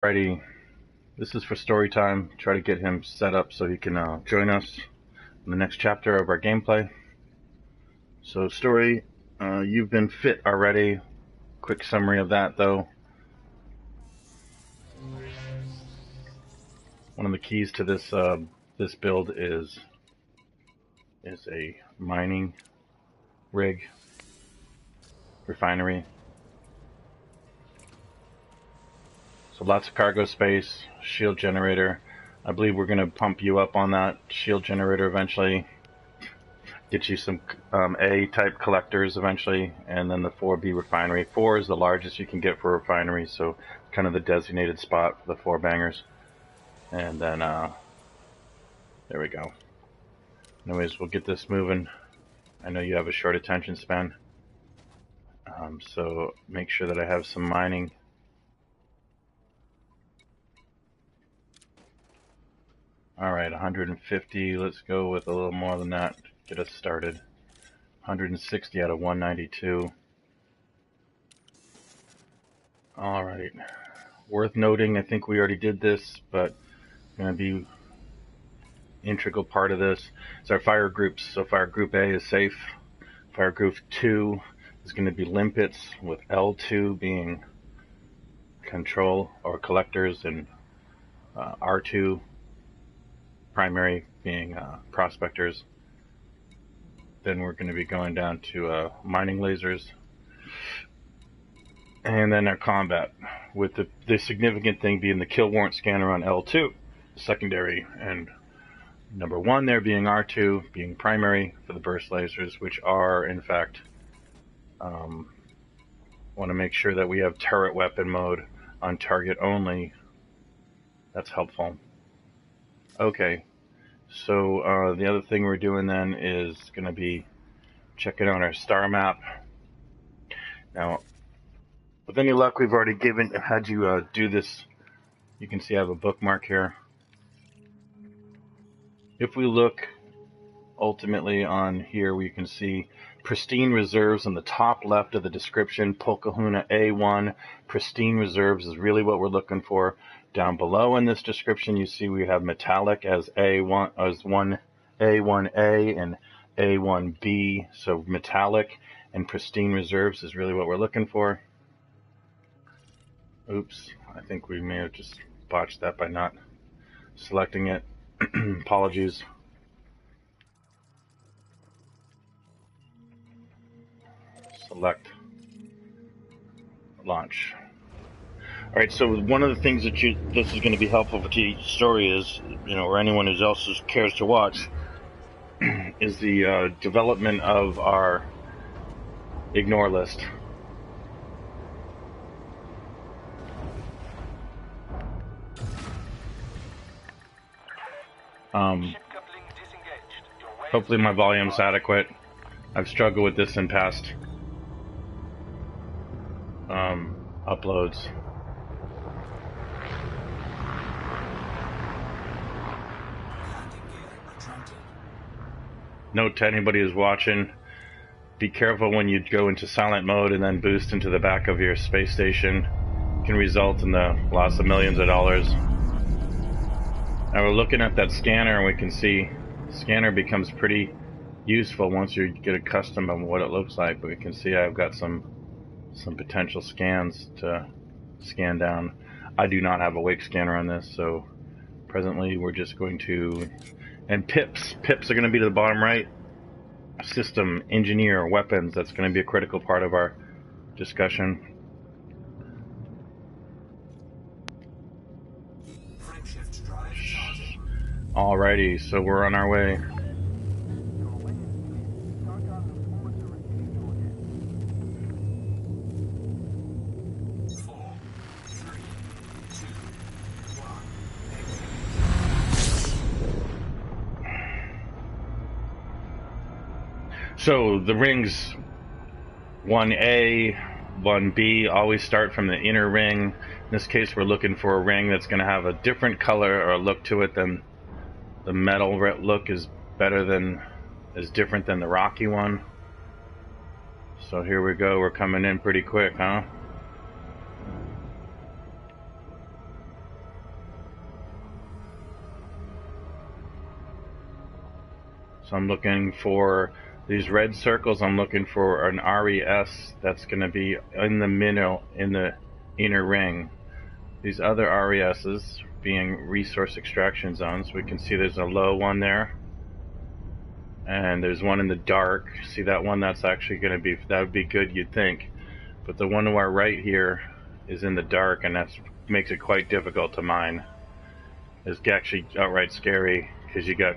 Alrighty, this is for story time. Try to get him set up so he can join us in the next chapter of our gameplay. So story, you've been fit already. Quick summary of that though. One of the keys to this build is a mining rig, refinery. So lots of cargo space, shield generator. I believe we're going to pump you up on that shield generator eventually. Get you some A-type collectors eventually, and then the 4B refinery. 4 is the largest you can get for a refinery, so kind of the designated spot for the 4 bangers. And then, there we go. Anyways, we'll get this moving. I know you have a short attention span, so make sure that I have some mining. Alright, 150, let's go with a little more than that to get us started. 160 out of 192. Alright, worth noting, I think we already did this, but going to be integral part of this is our fire groups. So fire group A is safe. Fire group 2 is going to be limpets, with L2 being control or collectors, and R2 primary being prospectors. Then we're going to be going down to mining lasers, and then our combat, with the significant thing being the kill warrant scanner on L2 secondary, and number 1 there being R2 being primary for the burst lasers, which are in fact want to make sure that we have turret weapon mode on target only. That's helpful. Okay, so the other thing we're doing then is going to be checking out our star map. Now, with any luck, we've already had you do this. You can see I have a bookmark here. If we look ultimately on here, we can see pristine reserves on the top left of the description. Pocahontas A1 pristine reserves is really what we're looking for. Down below in this description, you see we have metallic as A1 as A1A and A1B. So metallic and pristine reserves is really what we're looking for. Oops, I think we may have just botched that by not selecting it. Apologies. Select launch. Alright, so one of the things that this is going to be helpful to each story is, or anyone who else cares to watch, is the development of our ignore list. Hopefully my volume's adequate. I've struggled with this in past uploads. Note to anybody who's watching, be careful when you go into silent mode and then boost into the back of your space station. It can result in the loss of millions of dollars. Now we're looking at that scanner, and we can see the scanner becomes pretty useful once you get accustomed to what it looks like. But we can see I've got some potential scans to scan down. I do not have a wake scanner on this, so presently we're just going to... And pips are going to be to the bottom right. System, engineer, weapons, that's going to be a critical part of our discussion. Alrighty, so we're on our way. So the rings 1A, 1B always start from the inner ring. In this case, we're looking for a ring that's going to have a different color or look to it than the metal look is different than the rocky one. So here we go, we're coming in pretty quick, huh? So I'm looking for these red circles. I'm looking for an RES that's going to be in the middle, in the inner ring. These other RESs being resource extraction zones. We can see there's a low one there, and there's one in the dark. See that one? That's actually going to be, that would be good, you'd think. But the one to our right here is in the dark, and that makes it quite difficult to mine. It's actually outright scary because you got.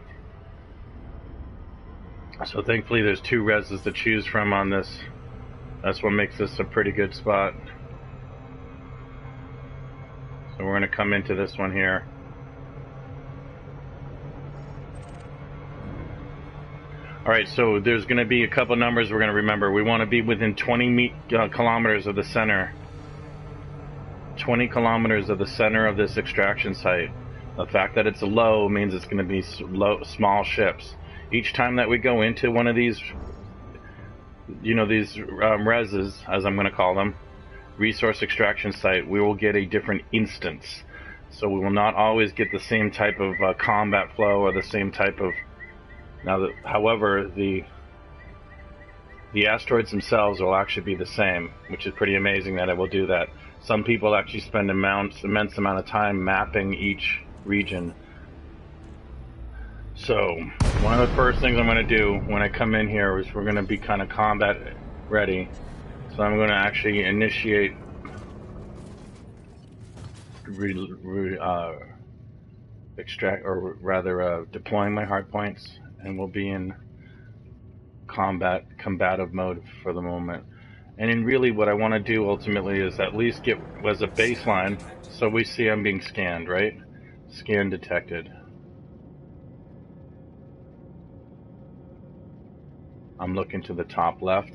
So thankfully there's 2 reses to choose from on this. That's what makes this a pretty good spot. So we're going to come into this one here. Alright, so there's going to be a couple numbers we're going to remember. We want to be within 20 kilometers of the center. 20 kilometers of the center of this extraction site. The fact that it's low means it's going to be small ships. Each time that we go into one of these, you know, these reses, as I'm going to call them, resource extraction site, we will get a different instance. So we will not always get the same type of combat flow or the same type of. Now, however, the asteroids themselves will actually be the same, which is pretty amazing that it will do that. Some people actually spend immense amount of time mapping each region. So one of the first things I'm going to do when I come in here is we're going to be kind of combat ready. So I'm going to actually initiate deploying my hard points, and we'll be in combative mode for the moment. And in really what I want to do ultimately is at least get as a baseline, so we see I'm being scanned, right? Scan detected. I'm looking to the top left.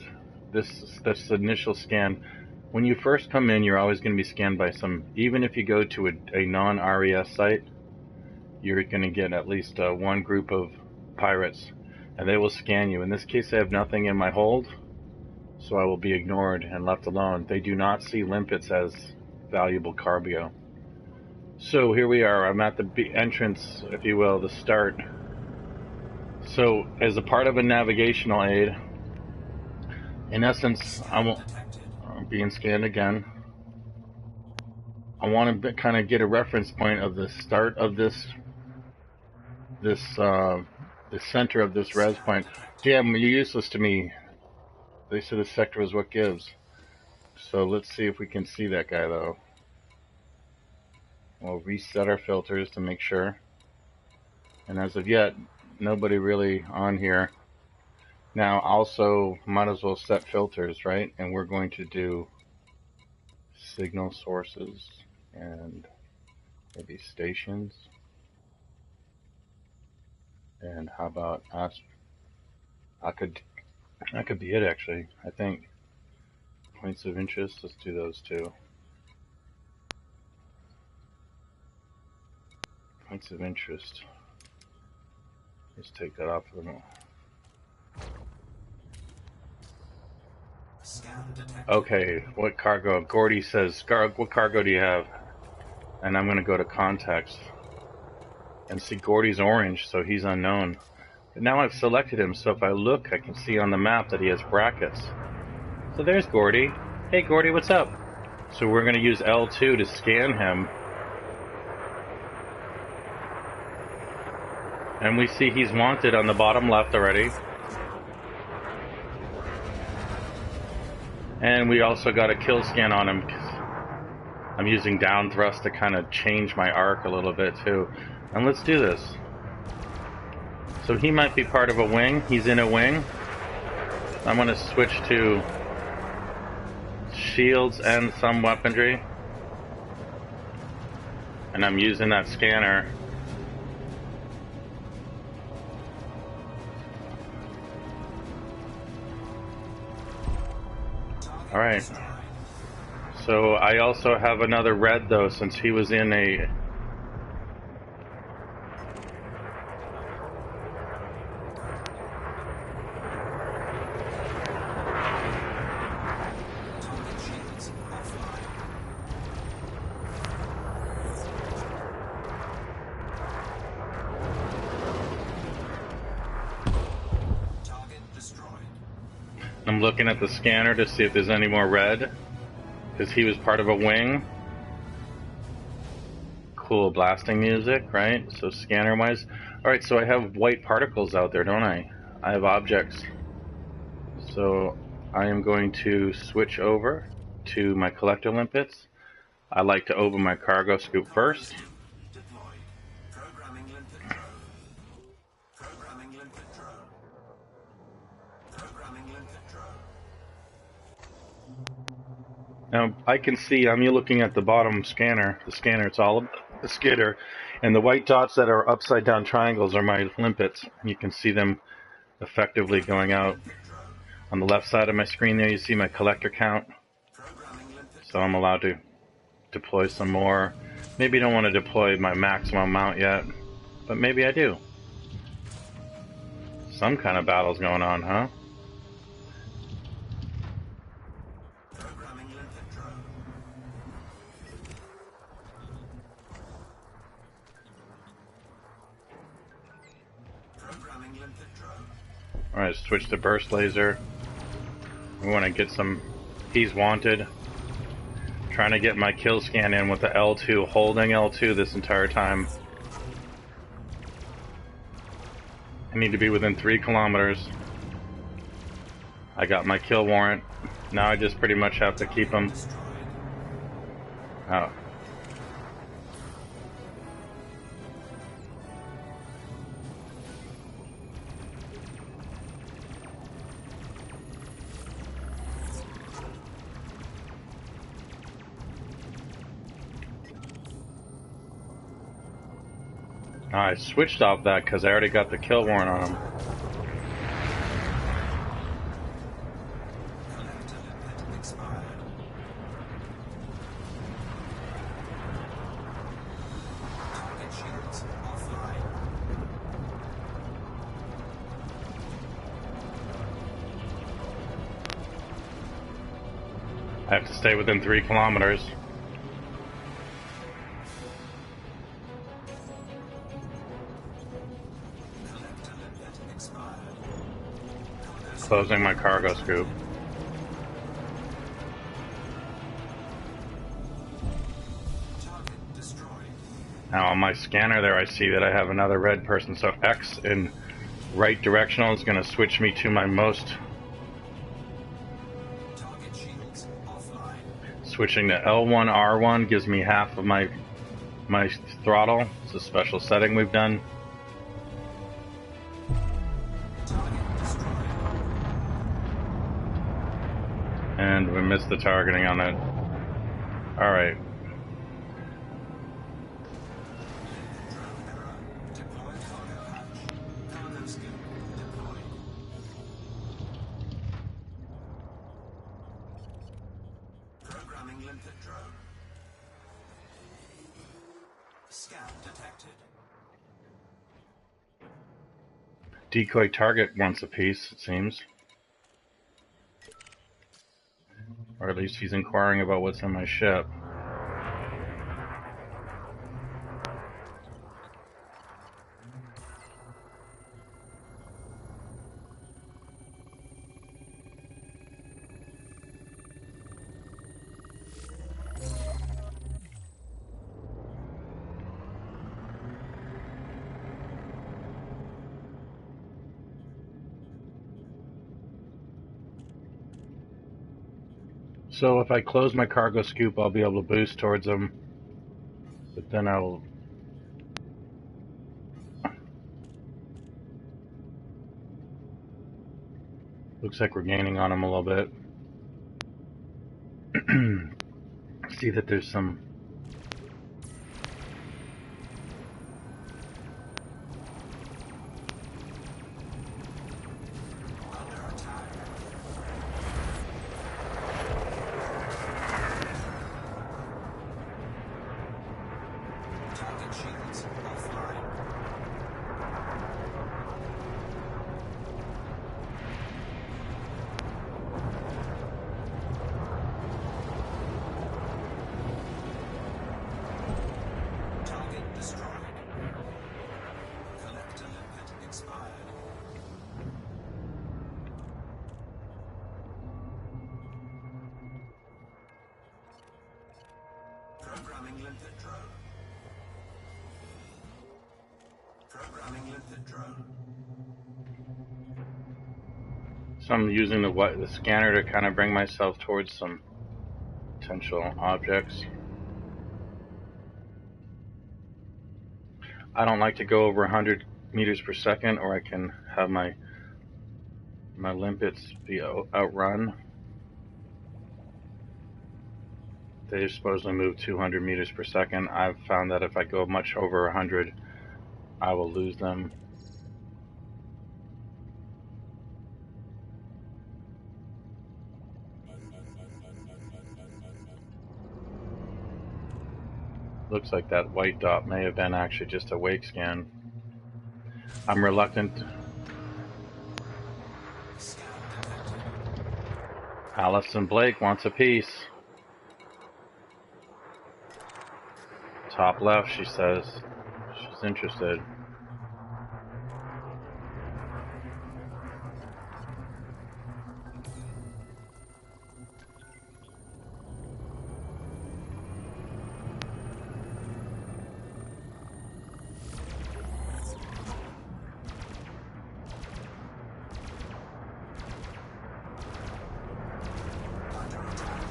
This initial scan. When you first come in, you're always going to be scanned by some. Even if you go to a non-RES site, you're going to get at least one group of pirates, and they will scan you. In this case, I have nothing in my hold, so I will be ignored and left alone. They do not see limpets as valuable cargo. So here we are. I'm at the entrance, if you will, the start. So as a part of a navigational aid, in essence, I'm being scanned again. I want to kind of get a reference point of the start of the center of this res point. Damn, you're useless to me. They said the sector is what gives. So let's see if we can see that guy though. We'll reset our filters to make sure. And as of yet, nobody really on here. Now also might as well set filters, right? And we're going to do signal sources and maybe stations. And how about us? That could be it actually. I think points of interest, let's do those too. Points of interest. Let's take that off for a moment. Okay, what cargo? Gordy says, what cargo do you have? And I'm going to go to context and see Gordy's orange, so he's unknown. But now I've selected him, so if I look, I can see on the map that he has brackets. So there's Gordy. Hey Gordy, what's up? So we're going to use L2 to scan him. And we see he's wanted on the bottom left already. And we also got a kill scan on him. I'm using down thrust to kind of change my arc a little bit too. And let's do this. So he might be part of a wing. He's in a wing. I'm going to switch to shields and some weaponry. And I'm using that scanner. Alright. So I also have another red though, since he was in a... I'm looking at the scanner to see if there's any more red, because he was part of a wing. Cool blasting music, right? So scanner wise. Alright, so I have white particles out there, don't I? I have objects. So I am going to switch over to my collector limpets. I like to open my cargo scoop first. Now I can see, I'm looking at the bottom scanner, the scanner, it's all the skidder, and the white dots that are upside down triangles are my limpets. You can see them effectively going out. On the left side of my screen there you see my collector count. So I'm allowed to deploy some more. Maybe I don't want to deploy my maximum amount yet, but maybe I do. Some kind of battle's going on, huh? Alright, switch to burst laser. We want to get some... He's wanted. Trying to get my kill scan in with the L2, holding L2 this entire time. I need to be within 3 kilometers. I got my kill warrant. Now I just pretty much have to keep him. Oh. I switched off that because I already got the kill warrant on him. I have to stay within 3 kilometers. Closing my cargo scoop. Now on my scanner there I see that I have another red person, so X in right directional is going to switch me to my most... Switching to L1, R1 gives me half of my throttle. It's a special setting we've done. And we missed the targeting on it. Alright. Programming limpet drone. Scan detected. Decoy target wants a piece, it seems. Or at least he's inquiring about what's on my ship. So if I close my cargo scoop, I'll be able to boost towards him. But then I'll... Looks like we're gaining on him a little bit. See that there's some... limpet drone. Programming limpet drone. So I'm using the scanner to kind of bring myself towards some potential objects. I don't like to go over 100 meters per second, or I can have my limpets be outrun. They supposedly move 200 meters per second. I've found that if I go much over 100, I will lose them. Looks like that white dot may have been actually just a wake scan. I'm reluctant. Scan detected. Allison Blake wants a piece. Top left, she says. She's interested. Under attack.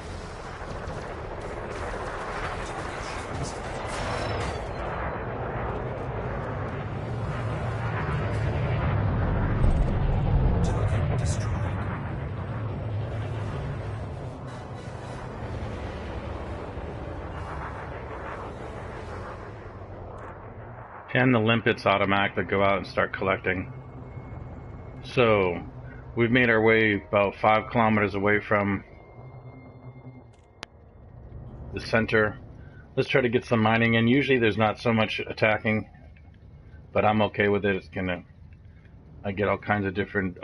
Target destroyed. And the limpets automatically go out and start collecting. So we've made our way about 5 kilometers away from the center. Let's try to get some mining in. Usually there's not so much attacking, but I'm okay with it. It's gonna, I get all kinds of different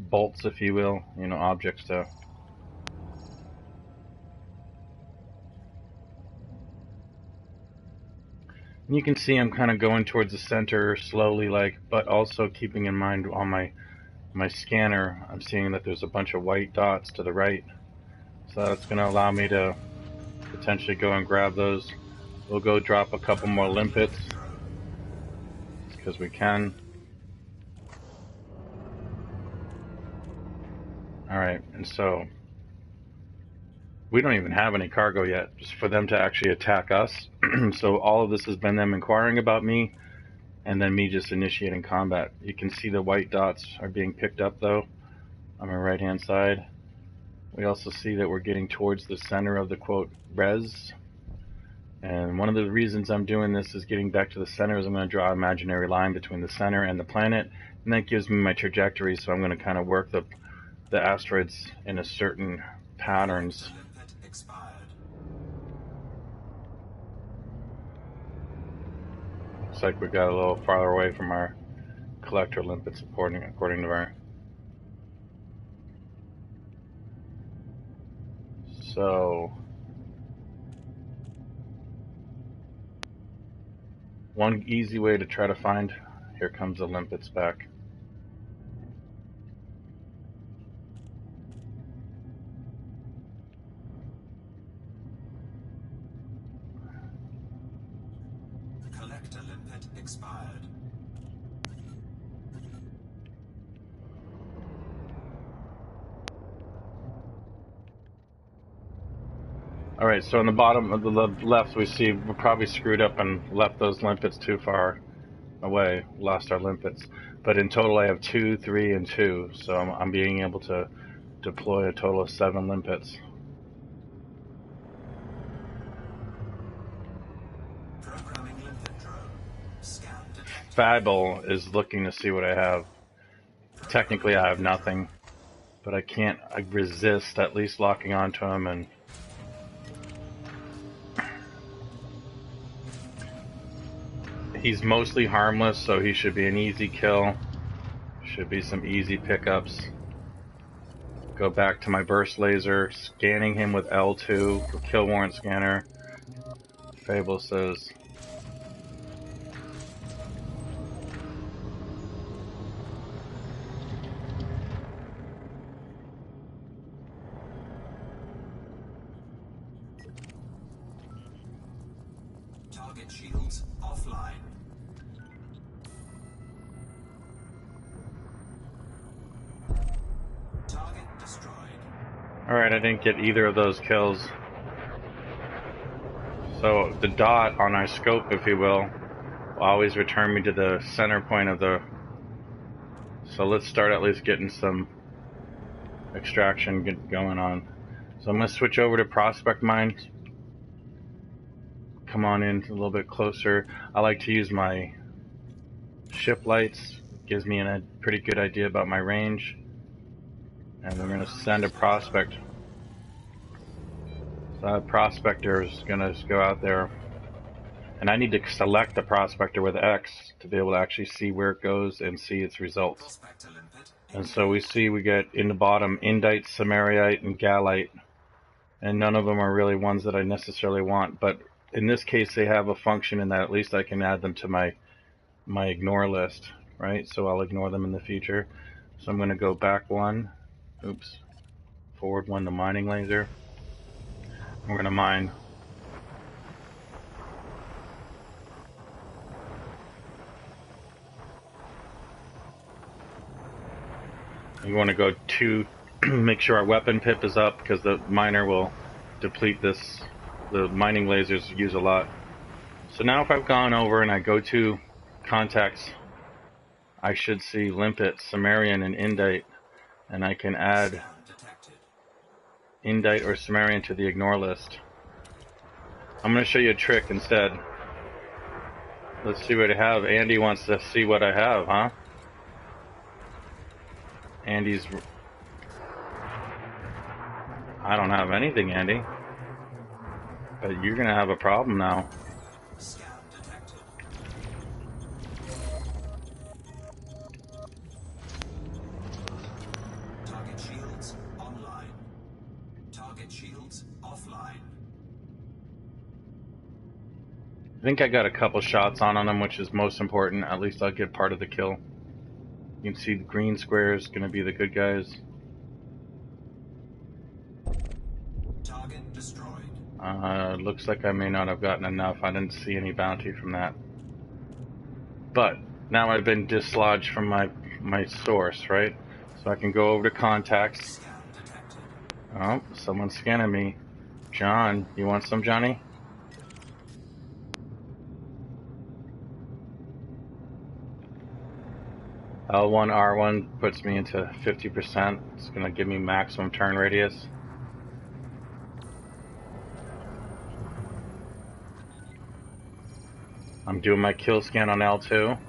bolts, if you will, objects to. And you can see I'm kind of going towards the center slowly, but also keeping in mind on my scanner, I'm seeing that there's a bunch of white dots to the right. So that's going to allow me to potentially go and grab those. We'll go drop a couple more limpets because we can. Alright, and so we don't even have any cargo yet, just for them to actually attack us. So all of this has been them inquiring about me, and then me just initiating combat. You can see the white dots are being picked up though on my right hand side. We also see that we're getting towards the center of the quote res. And one of the reasons I'm doing this is getting back to the center is I'm going to draw an imaginary line between the center and the planet, and that gives me my trajectory. So I'm going to kind of work the asteroids in a certain patterns. Limpet expired. Looks like we got a little farther away from our collector limpets, according to our. So one easy way to try to find, here comes the limpets back. The collector limpet expired. Alright, so on the bottom of the left we see we probably screwed up and left those limpets too far away, lost our limpets. But in total I have 2, 3, and 2, so I'm being able to deploy a total of 7 limpets. Programming limpet drone. Scan detected. Fable is looking to see what I have. Technically I have nothing, but I resist at least locking onto him, and he's mostly harmless, so he should be an easy kill. Should be some easy pickups. Go back to my burst laser, scanning him with L2 for kill warrant scanner. Fable says. Target shields offline. Target destroyed. Alright, I didn't get either of those kills. So the dot on our scope, if you will always return me to the center point of the... So let's start at least getting some extraction going on. So I'm going to switch over to Prospect Mine. Come on in a little bit closer. I like to use my ship lights. Gives me a pretty good idea about my range. And we're going to send a prospect. So that prospector is going to go out there. And I need to select the prospector with X to be able to actually see where it goes and see its results. And so we see we get in the bottom Indite, Samariite, and Gallite. And none of them are really ones that I necessarily want. But in this case, they have a function in that at least I can add them to my ignore list, right? So I'll ignore them in the future. So I'm going to go back one. Oops. Forward one, the mining laser. We're going to mine. We want to go to make sure our weapon pip is up because the miner will deplete this. The mining lasers use a lot. So now if I've gone over and I go to contacts, I should see Limpet, Sumerian, and Indite, and I can add Indite or Sumerian to the ignore list. I'm going to show you a trick instead. Let's see what I have. Andy wants to see what I have, huh? Andy's... I don't have anything, Andy. But you're gonna have a problem now. Scan detected. Target shields online. Target shields offline. I think I got a couple shots on them, which is most important. At least I'll get part of the kill. You can see the green square is going to be the good guys. Target destroyed. Looks like I may not have gotten enough. I didn't see any bounty from that. But now I've been dislodged from my source, right? So I can go over to contacts. Scan detected. Oh, someone's scanning me. John, you want some, Johnny? L1, R1 puts me into 50%. It's going to give me maximum turn radius. I'm doing my kill scan on L2.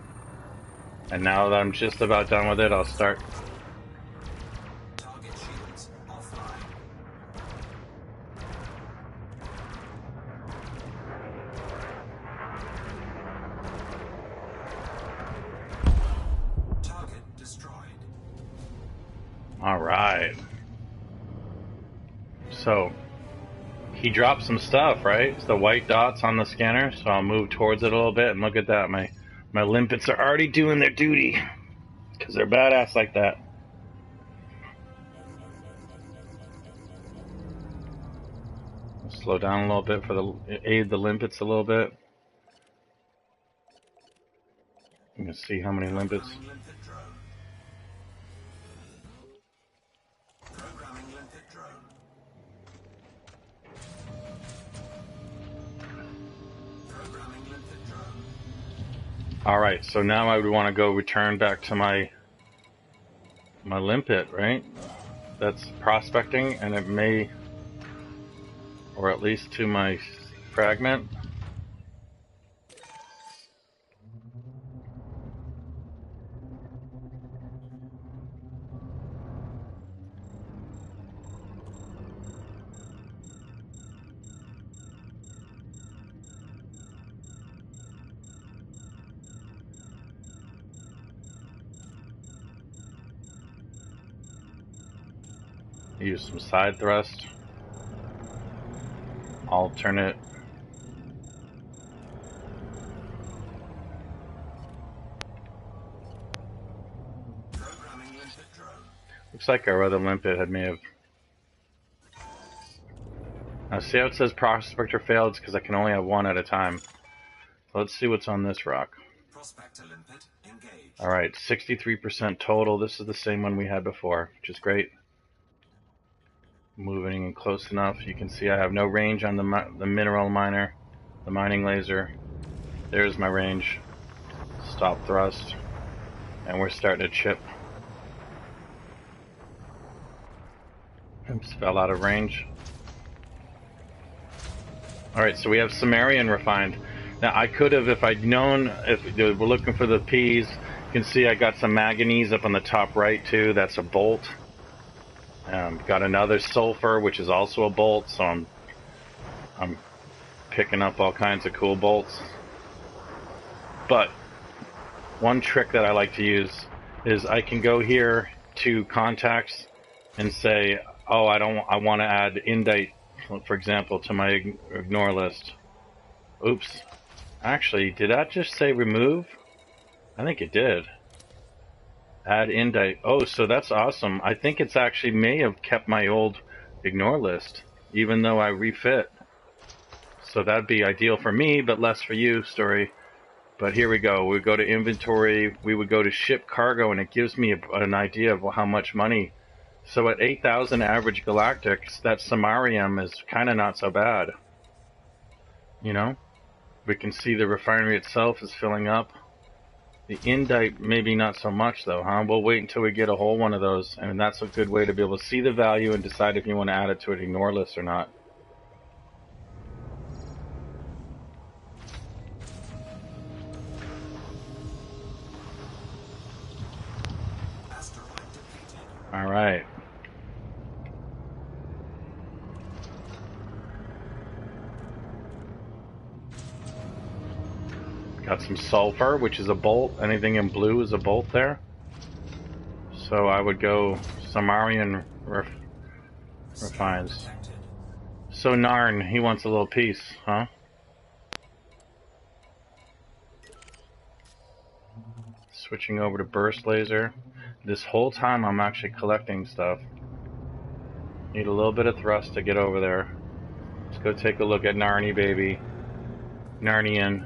And now that I'm just about done with it, I'll start. Target shields offline. Target destroyed. Alright. So, he dropped some stuff, right? It's the white dots on the scanner, so I'll move towards it a little bit, and look at that. My limpets are already doing their duty. Because they're badass like that. I'll slow down a little bit for aid the limpets a little bit. I'm going to see how many limpets. Programming limpet drone. Programming limpet drone. Programming limpet drone. Alright, so now I would want to go return back to my limpet, right? That's prospecting, and it may, or at least to my fragment. Use some side thrust, alternate. Programming limpet drone. Looks like our other limpet may have. Now see how it says prospector failed? It's because I can only have one at a time. Let's see what's on this rock. Prospector limpet engaged. Alright, 63% total. This is the same one we had before, which is great. Moving in close enough. You can see I have no range on the mineral miner, the mining laser. There's my range. Stop thrust. And we're starting to chip. Oops, fell out of range. Alright, so we have Sumerian refined. Now I could have, if I'd known, if we're looking for the P's, you can see I got some manganese up on the top right too. That's a bolt. Got another sulfur, which is also a bolt. So I'm picking up all kinds of cool bolts. But one trick that I like to use is I can go here to contacts and say, oh, I want to add indite, for example, to my ignore list. Oops. Actually, did that just say remove? I think it did. Add indite. Oh, so that's awesome. I think it's actually may have kept my old ignore list, even though I refit. So that'd be ideal for me, but less for you, story. But here we go. We go to inventory. We would go to ship cargo, and it gives me an idea of how much money. So at 8,000 average galactics, that samarium is kind of not so bad. You know? We can see the refinery itself is filling up. The indite, maybe not so much though, huh? We'll wait until we get a whole one of those, and that's a good way to be able to see the value and decide if you want to add it to an ignore list or not. Asteroid depleted. All right. Got some sulfur, which is a bolt. Anything in blue is a bolt there. So I would go Samarian refines. Detected. So Narn, he wants a little piece, huh? Switching over to burst laser. This whole time I'm actually collecting stuff. Need a little bit of thrust to get over there. Let's go take a look at Narny, baby. Narnian.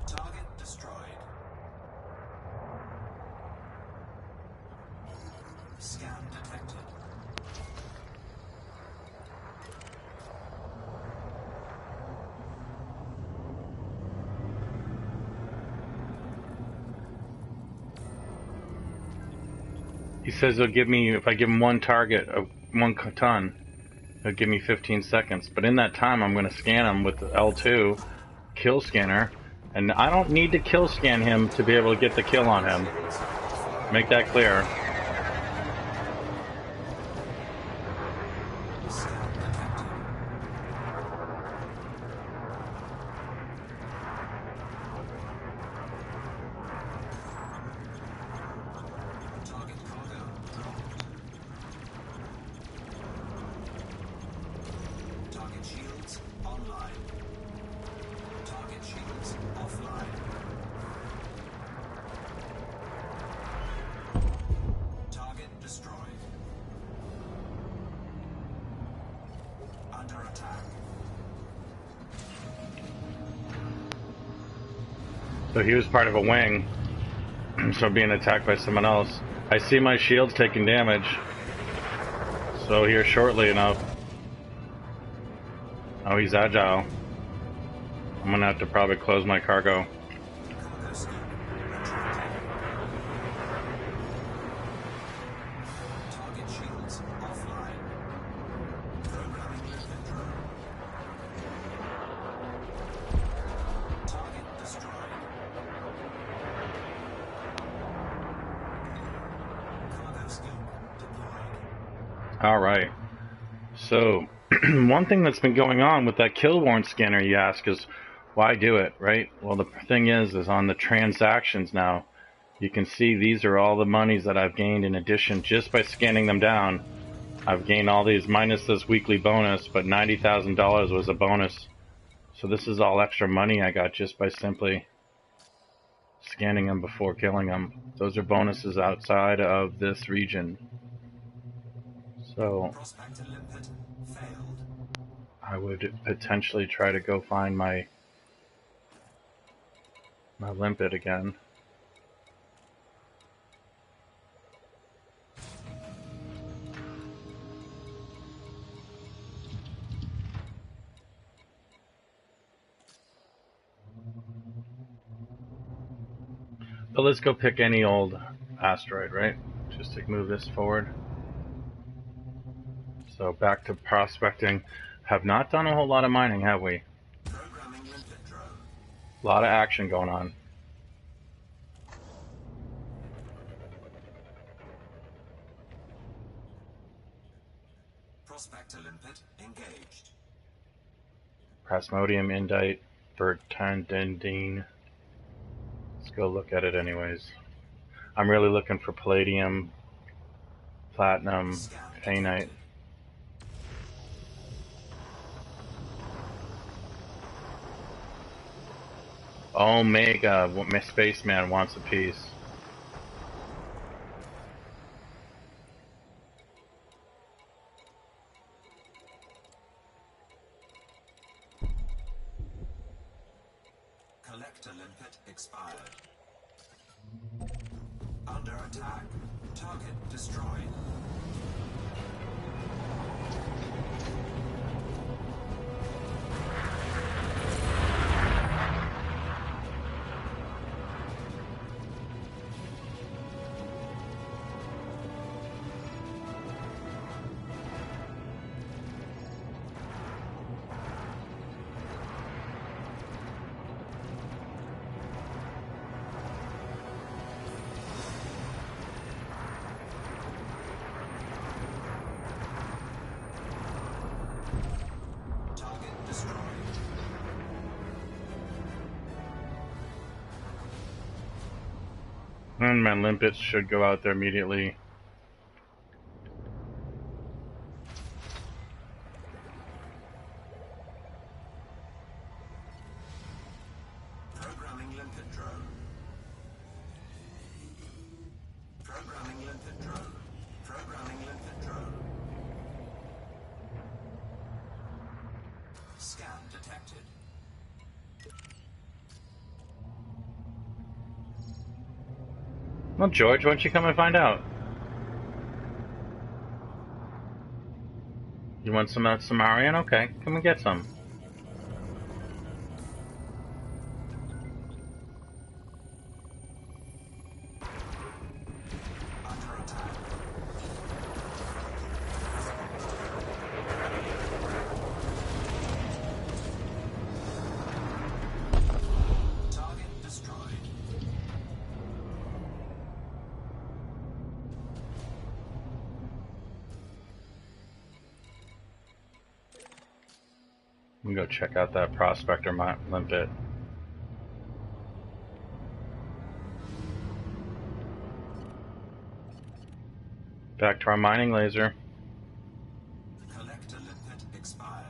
Target destroyed. Scan detected. He says he'll give me, if I give him one target of 1 ton, he'll give me 15 seconds. But in that time, I'm going to scan him with the L2 kill scanner. And I don't need to kill scan him to be able to get the kill on him. Make that clear. Scan detected. Target cargo dropped. Target shields online. Target shields offline. Target destroyed. Under attack. So he was part of a wing. So being attacked by someone else. I see my shields taking damage. So here shortly enough. Oh, he's agile. I'm gonna have to probably close my cargo. Cargo scoop retracted. Target shields offline. Programming limpet drone. Target destroyed. Cargo scoop deployed. Alright. So, one thing that's been going on with that kill warrant scanner, you ask, is why do it, right? Well, the thing is on the transactions now, you can see these are all the monies that I've gained in addition just by scanning them down. I've gained all these minus this weekly bonus, but $90,000 was a bonus. So this is all extra money I got just by simply scanning them before killing them. Those are bonuses outside of this region. So Prospector limpet failed. I would potentially try to go find my limpet again. But let's go pick any old asteroid, right? Just to move this forward. So back to prospecting. Have not done a whole lot of mining, have we? Programming limpet drone. A lot of action going on. Prospector limpet engaged. Plasmodium, Indite, Bertandendine. Let's go look at it anyways. I'm really looking for palladium, platinum, Scan painite. detected. Omega, my spaceman wants a piece. Collector limpet expired. Under attack. Target destroyed. Target destroyed. And my limpets should go out there immediately. Programming limpet drone. Programming limpet drone. Programming limpet drone. Scan detected. Well, George, why don't you come and find out? You want some Samarian? Okay, come and get some. Under attack. Target destroyed. I'm gonna go check out that prospector limpet. Back to our mining laser. Collector limpet expired.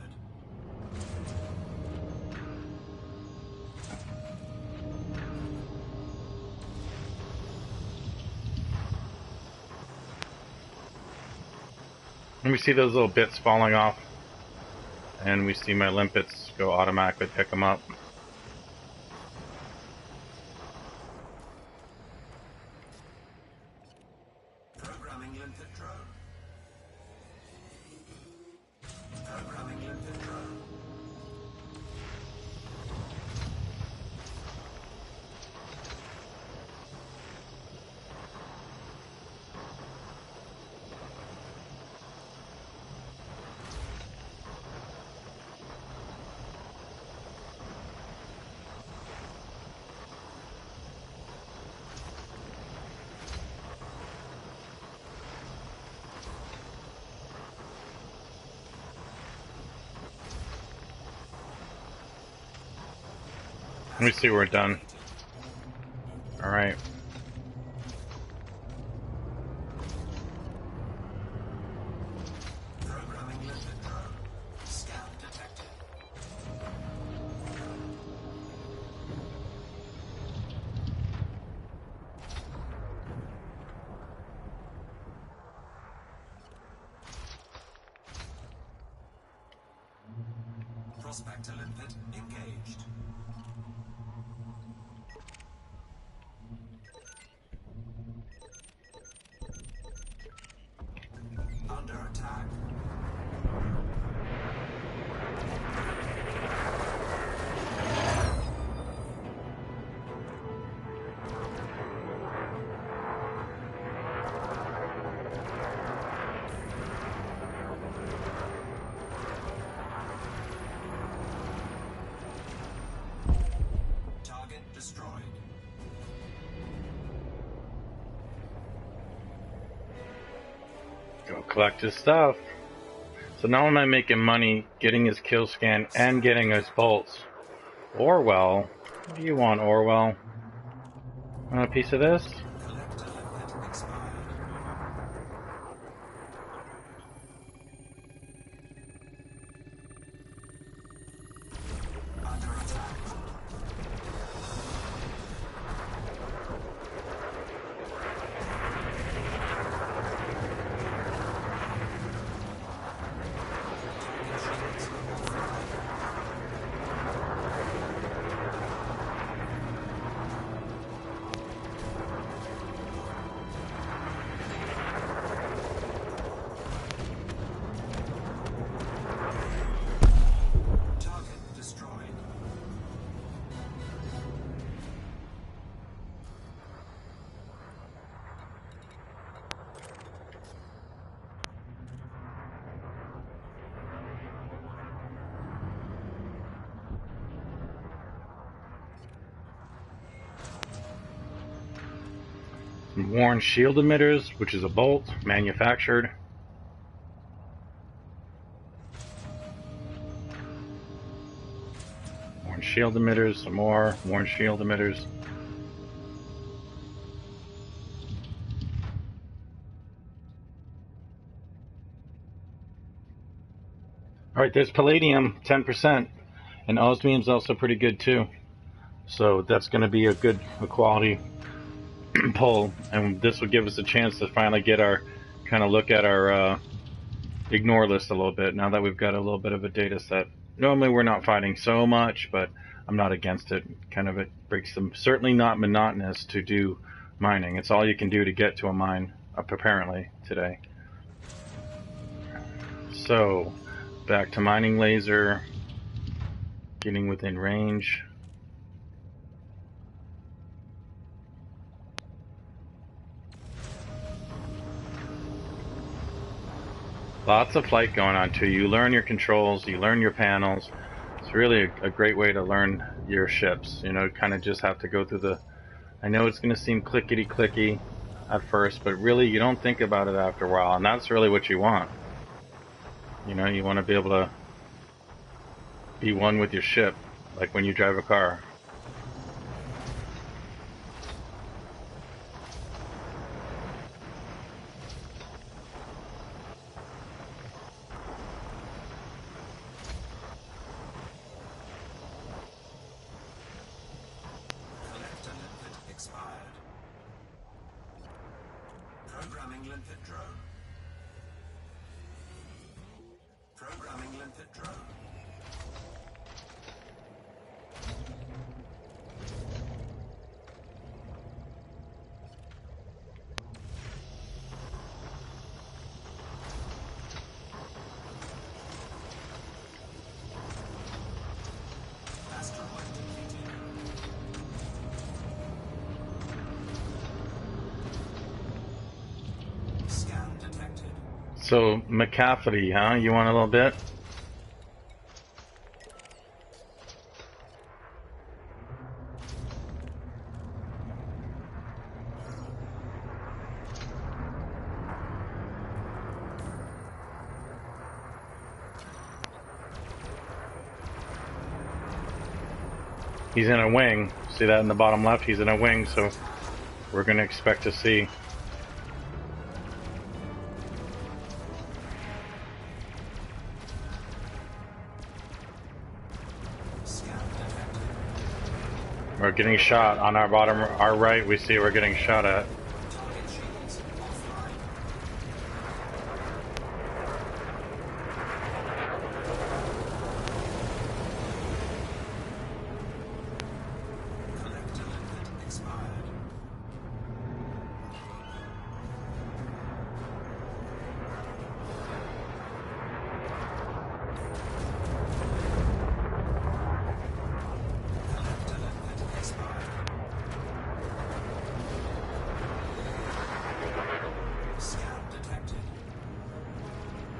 And we see those little bits falling off. And we see my limpets go automatically pick them up. Programming limpet drone. Programming limpet drone. Let me see we're done. Alright. Programming limpet drone. Scan detected. Prospector limpet engaged. Under attack. Target destroyed. Go collect his stuff. So now am I making money getting his kill scan and getting his bolts? Orwell? What do you want, Orwell? Want a piece of this? Collector limpet expired. Under attack. Target shields offline. Target destroyed. Some worn shield emitters, which is a bolt, manufactured. Worn shield emitters, some more worn shield emitters. Alright, there's palladium, 10%. And osmium's also pretty good too. So that's going to be a good quality pull. And this will give us a chance to finally get our, kind of look at our ignore list a little bit, now that we've got a little bit of a data set. Normally we're not fighting so much, but I'm not against it. Kind of it breaks them. Certainly not monotonous to do mining. It's all you can do to get to a mine, apparently, today. So, back to mining laser. Getting within range. Lots of flight going on too. You learn your controls, you learn your panels. It's really a great way to learn your ships. You know, kind of just have to go through the... I know it's going to seem clickety-clicky at first, but really you don't think about it after a while, and that's really what you want. You know, you want to be able to be one with your ship, like when you drive a car. Collector limpet expired. Programming limpet drone. Programming limpet drone. Asteroid depleted. Scan detected. So, McCafferty, huh? You want a little bit? He's in a wing. See that in the bottom left? He's in a wing, so we're going to expect to see. Scan detected. We're getting shot on our bottom, our right. We see we're getting shot at. Target shields offline.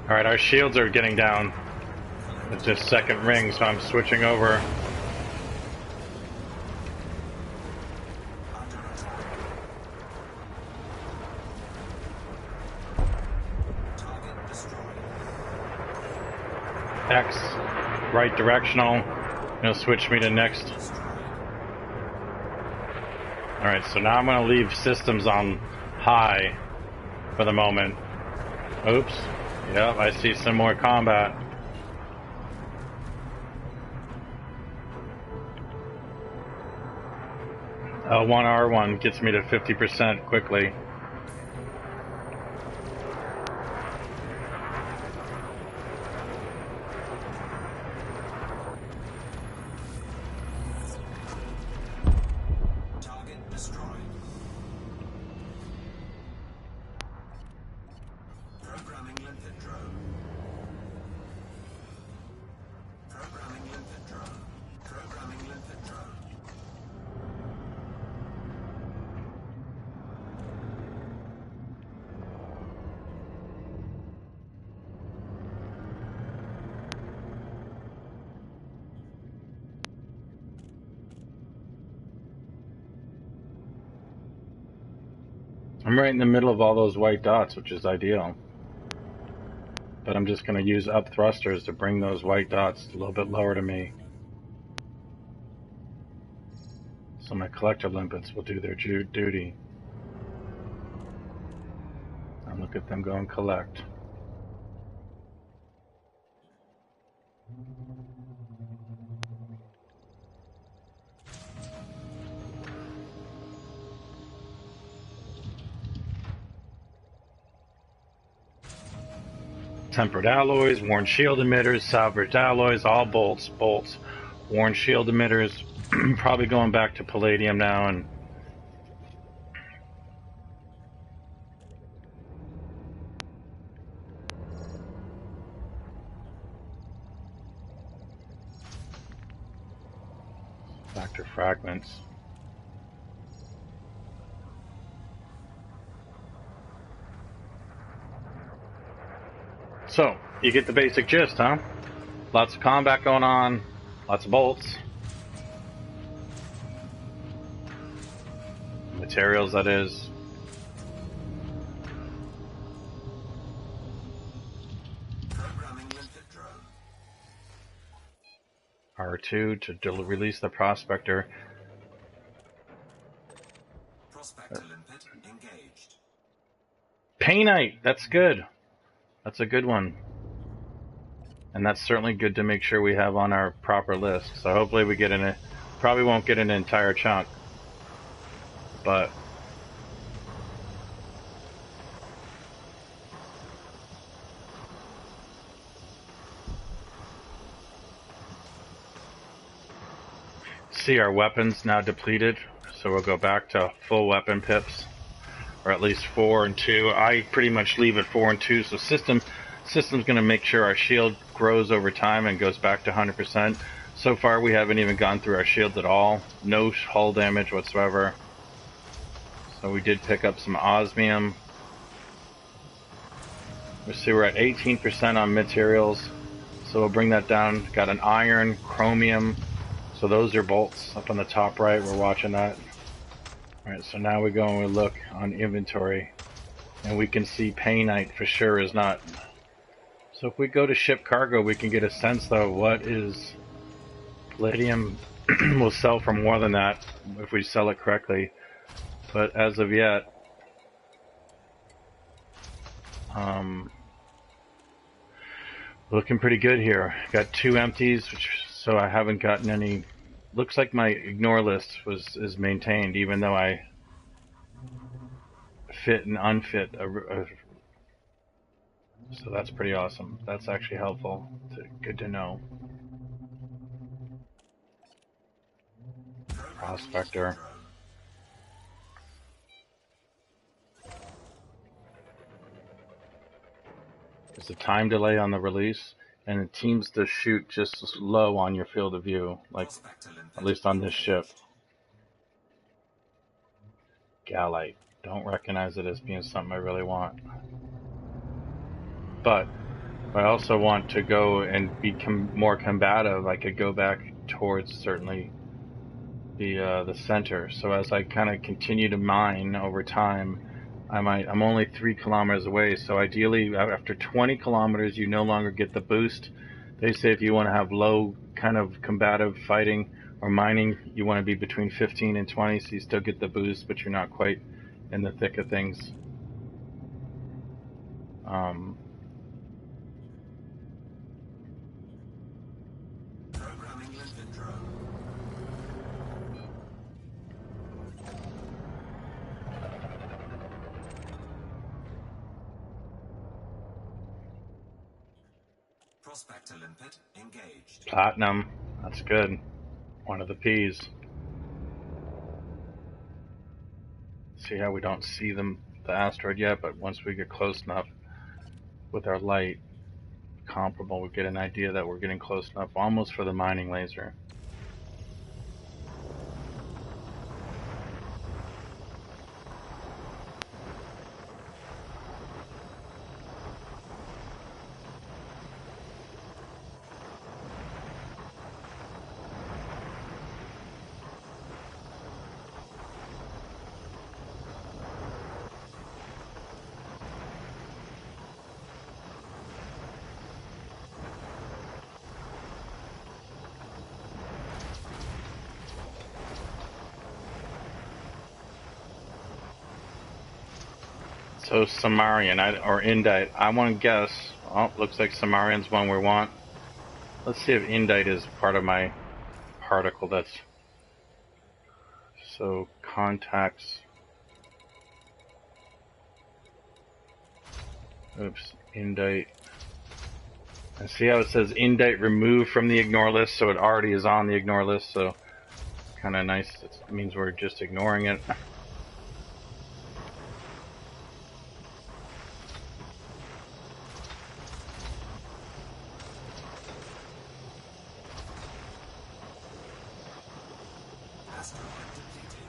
Alright, our shields are getting down. It's just second ring, so I'm switching over. Under attack. Target destroyed. X, right directional. It'll switch me to next. Destroyed. Alright, so now I'm going to leave systems on high for the moment. Oops. Yep, I see some more combat. L1R1 gets me to 50% quickly. Target destroyed. Programming limpet drone. Programming limpet drone. Programming limpet drone. I'm right in the middle of all those white dots, which is ideal. But I'm just going to use up thrusters to bring those white dots a little bit lower to me. So my collector limpets will do their duty. And look at them go and collect. Tempered alloys, worn shield emitters, salvaged alloys, all bolts, worn shield emitters. Probably going back to palladium now and back to fragments. So, you get the basic gist, huh? Lots of combat going on, lots of bolts. Materials, that is. Programming limpet drone. R2 to release the prospector. Prospector limpet engaged. Painite, that's good. That's a good one. And that's certainly good to make sure we have on our proper list. So hopefully we get in it. Probably won't get an entire chunk. But see our weapons now depleted. So we'll go back to full weapon pips. Or at least 4 and 2. I pretty much leave it 4 and 2. So system's going to make sure our shield grows over time and goes back to 100%. So far we haven't even gone through our shields at all. No hull damage whatsoever. So we did pick up some osmium. You see we're at 18% on materials. So we'll bring that down. Got an iron, chromium. So those are bolts up on the top right. We're watching that. Alright, so now we go and we look on inventory. And we can see painite for sure is not. So if we go to ship cargo, we can get a sense though what is palladium. Will sell for more than that if we sell it correctly. But as of yet, looking pretty good here. Got 2 empties, so I haven't gotten any. Looks like my ignore list is maintained, even though I fit and unfit. So that's pretty awesome. That's actually helpful. Good to know. Prospector. There's a time delay on the release, and it seems to shoot just low on your field of view, like at least on this ship. Gallite. Don't recognize it as being something I really want. But But I also want to go and become more combative. I could go back towards certainly the center. So as I kind of continue to mine over time, I'm only 3 kilometers away. So ideally, after 20 kilometers, you no longer get the boost. They say if you want to have low kind of combative fighting or mining, you want to be between 15 and 20, so you still get the boost, but you're not quite in the thick of things. Programming limpet drone. Prospector limpet engaged. Platinum, that's good. One of the P's. See how we don't see the asteroid yet, but once we get close enough with our light comparable, we get an idea that we're getting close enough, almost for the mining laser. So Samarian or Indite, I want to guess. Oh, looks like Samarian's one we want. Let's see if Indite is part of my particle. That's so contacts. Oops, Indite. And see how it says Indite removed from the ignore list, so it already is on the ignore list. So kind of nice. It means we're just ignoring it. Asteroid depleted.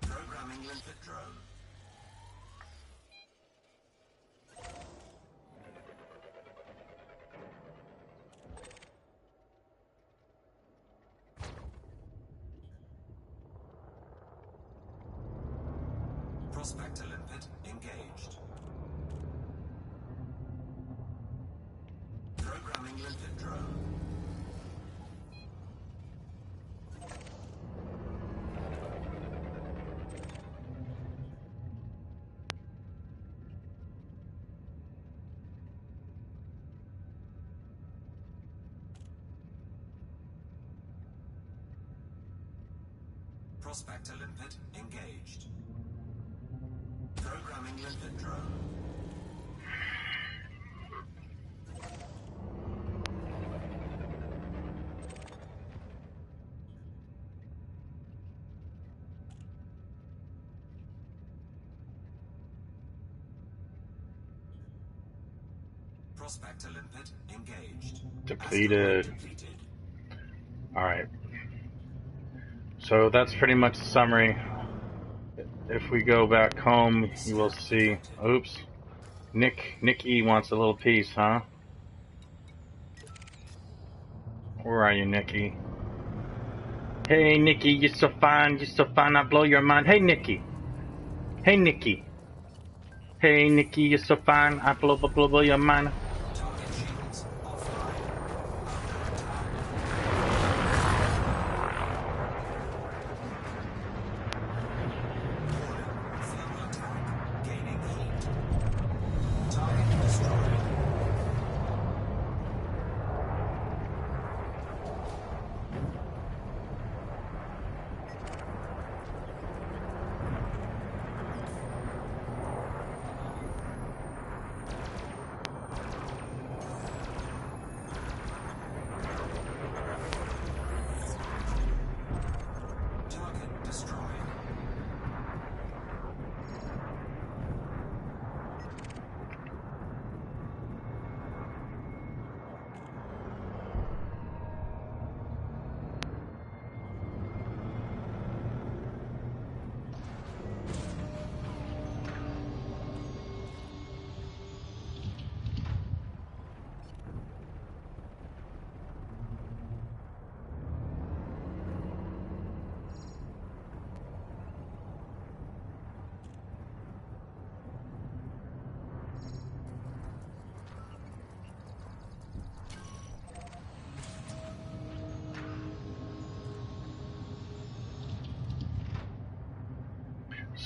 Programming limpet drone. Prospector limpet engaged. Programming limpet drone. Prospector limpet engaged. Programming limpet drone. Prospector limpet engaged. Depleted. Asteroid depleted. Alright. So that's pretty much the summary. If we go back home, you will see. Oops. Nick E wants a little piece, huh? Where are you, Nicky? Hey, Nicky, you're so fine. You're so fine. I blow your mind. Hey, Nicky. Hey, Nicky. Hey, Nicky, you're so fine. I blow your mind. Target shields offline. Under attack. Warning. Thermal attack. Gaining heat. Target destroyed.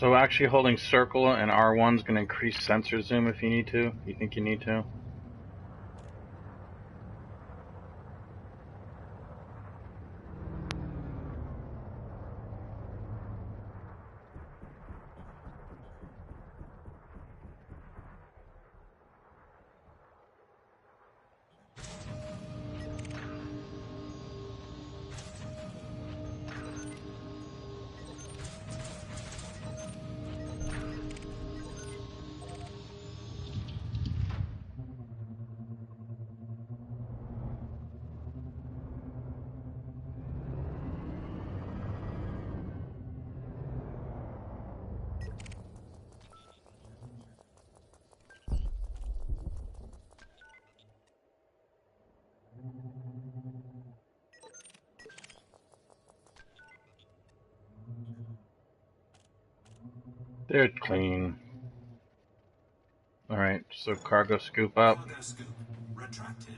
So actually holding circle and R1 is going to increase sensor zoom if you need to. If you think you need to. They're clean. Alright, so cargo scoop up. Cargo scoop retracted.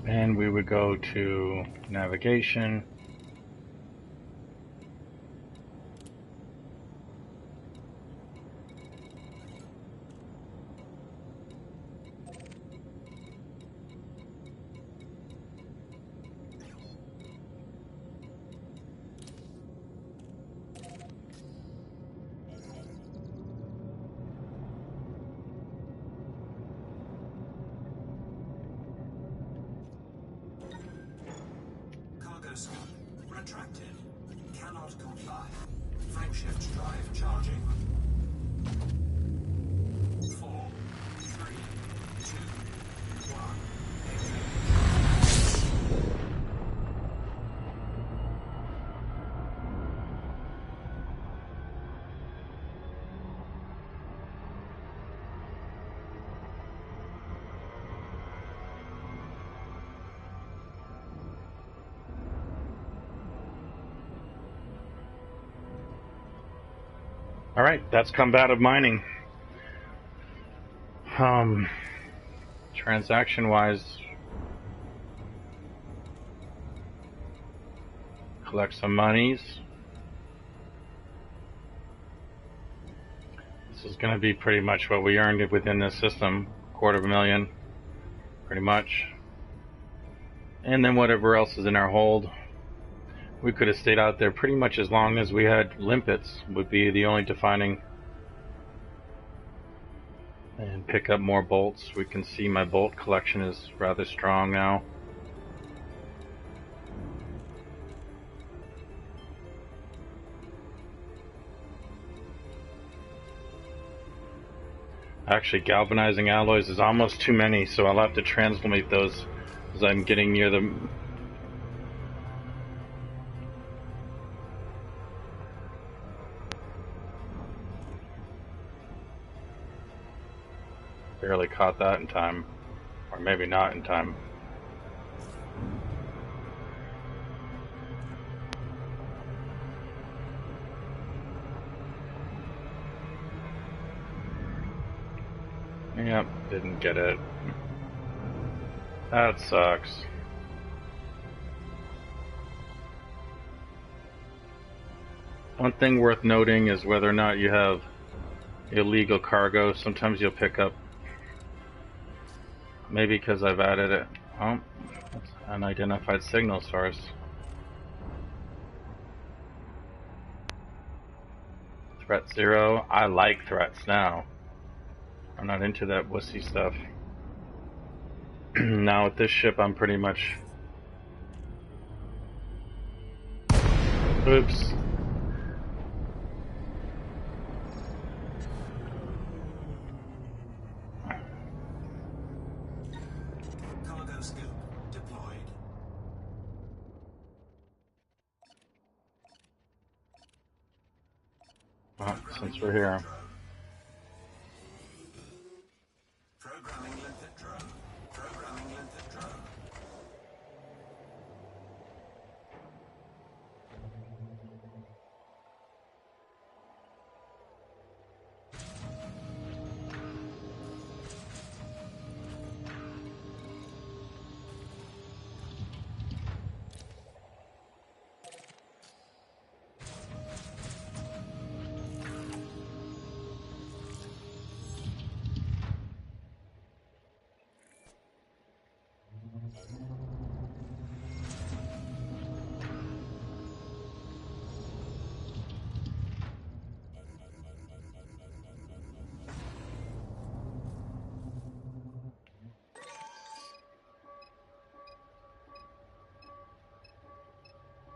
And we would go to navigation. Cargo scoop retracted. Cannot comply. Frameshift drive charging. 4, 3, 2, 1. Alright, that's combative mining. Transaction wise, collect some monies. This is going to be pretty much what we earned within this system, $250,000, pretty much. And then whatever else is in our hold. We could have stayed out there pretty much as long as we had limpets, would be the only defining. And pick up more bolts. We can see my bolt collection is rather strong now. Actually, galvanizing alloys is almost too many, so I'll have to transmute those as I'm getting near the... Barely caught that in time. Or maybe not in time. Yep, didn't get it. That sucks. One thing worth noting is whether or not you have illegal cargo. Sometimes you'll pick up, maybe because I've added it. Oh, that's an unidentified signal source. Threat 0. I like threats now. I'm not into that wussy stuff. Now with this ship, I'm pretty much... Oops. Cargo scoop deployed. Well, since we're here. Programming limpet drone. Programming limpet drone.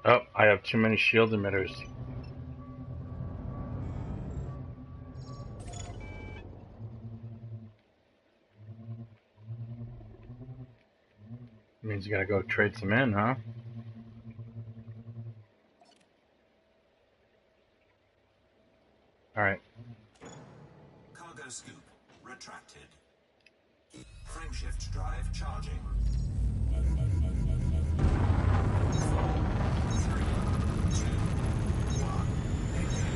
Oh, I have too many shield emitters. Means you gotta go trade some in, huh? Alright. Cargo scoop retracted. Frameshift drive charging. 4, 3, 2, 1. Engage.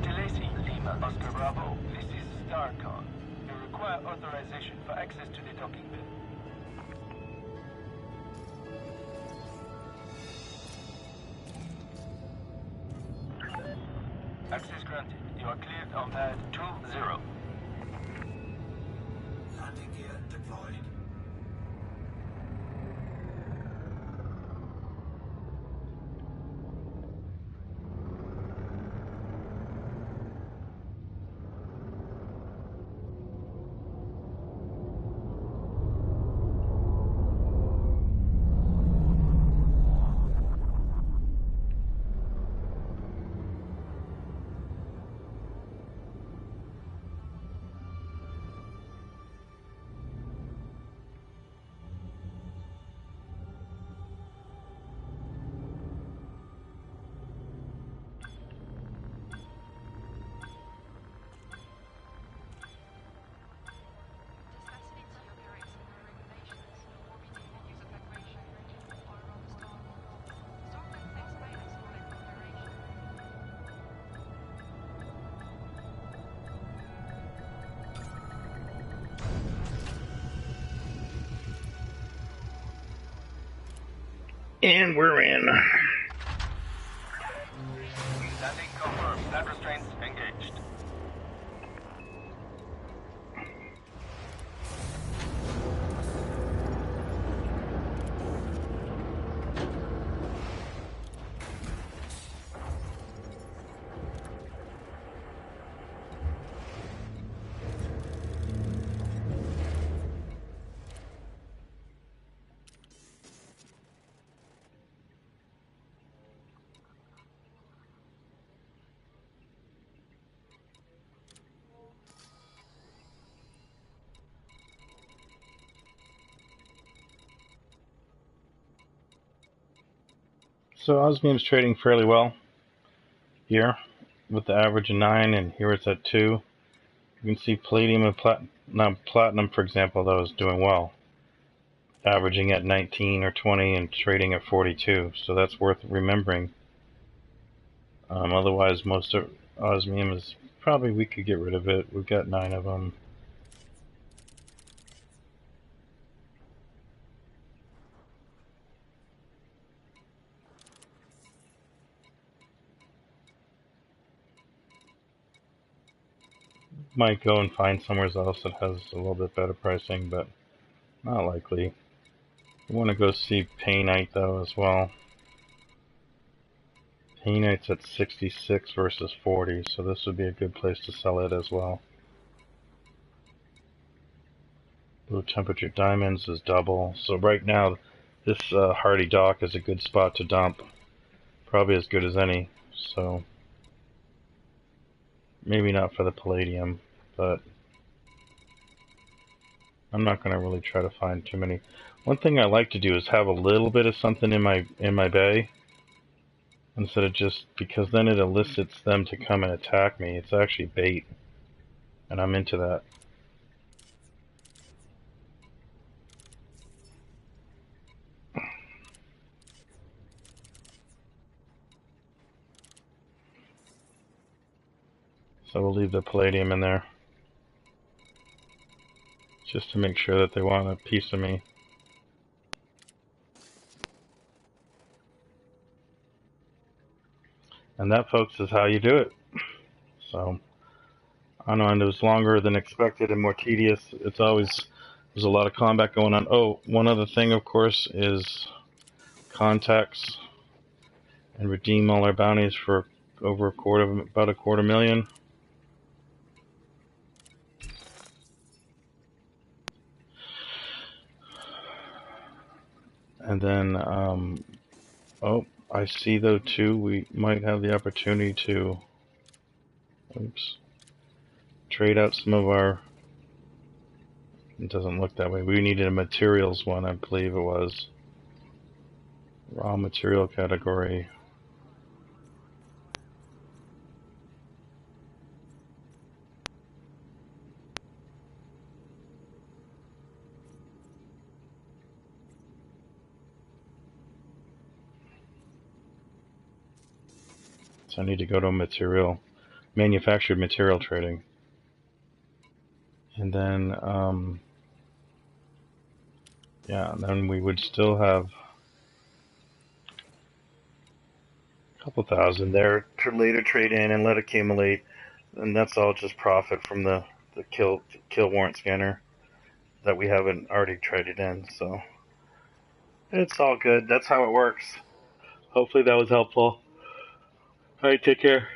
DeLacy, Lima, Oscar Bravo. This is StarCon. You require authorization for access to the docking bay. Access granted. You are cleared on pad 2-0. Landing gear deployed. And we're in. Landing confirmed. Land restraints engaged. So Osmium's trading fairly well here with the average of 9, and here it's at 2. You can see palladium and platinum, for example, though, is doing well, averaging at 19 or 20 and trading at 42. So that's worth remembering. Otherwise, most of osmium is probably, we could get rid of it. We've got 9 of them. Might go and find somewhere else that has a little bit better pricing, but not likely. We want to go see Painite though as well. Painite's at 66 versus 40, so this would be a good place to sell it as well. Low temperature diamonds is double, so right now this Hardy Dock is a good spot to dump. Probably as good as any, so maybe not for the palladium, but I'm not going to really try to find too many. One thing I like to do is have a little bit of something in my bay, instead of just, because then it elicits them to come and attack me. It's actually bait, and I'm into that. So we'll leave the palladium in there. just to make sure that they want a piece of me. And that, folks, is how you do it. So, I know, and it was longer than expected and more tedious. It's always, there's a lot of combat going on. Oh, one other thing, of course, is contacts and redeem all our bounties for over about a quarter million. And then, oh, I see though too, we might have the opportunity to, trade out some of our, it doesn't look that way. We needed a materials one, I believe it was. Raw material category. So I need to go to manufactured material trading. And then, yeah, then we would still have a couple thousand there to later trade in and let accumulate. And that's all just profit from the kill warrant scanner that we haven't already traded in. So it's all good. That's how it works. Hopefully that was helpful. All right, take care.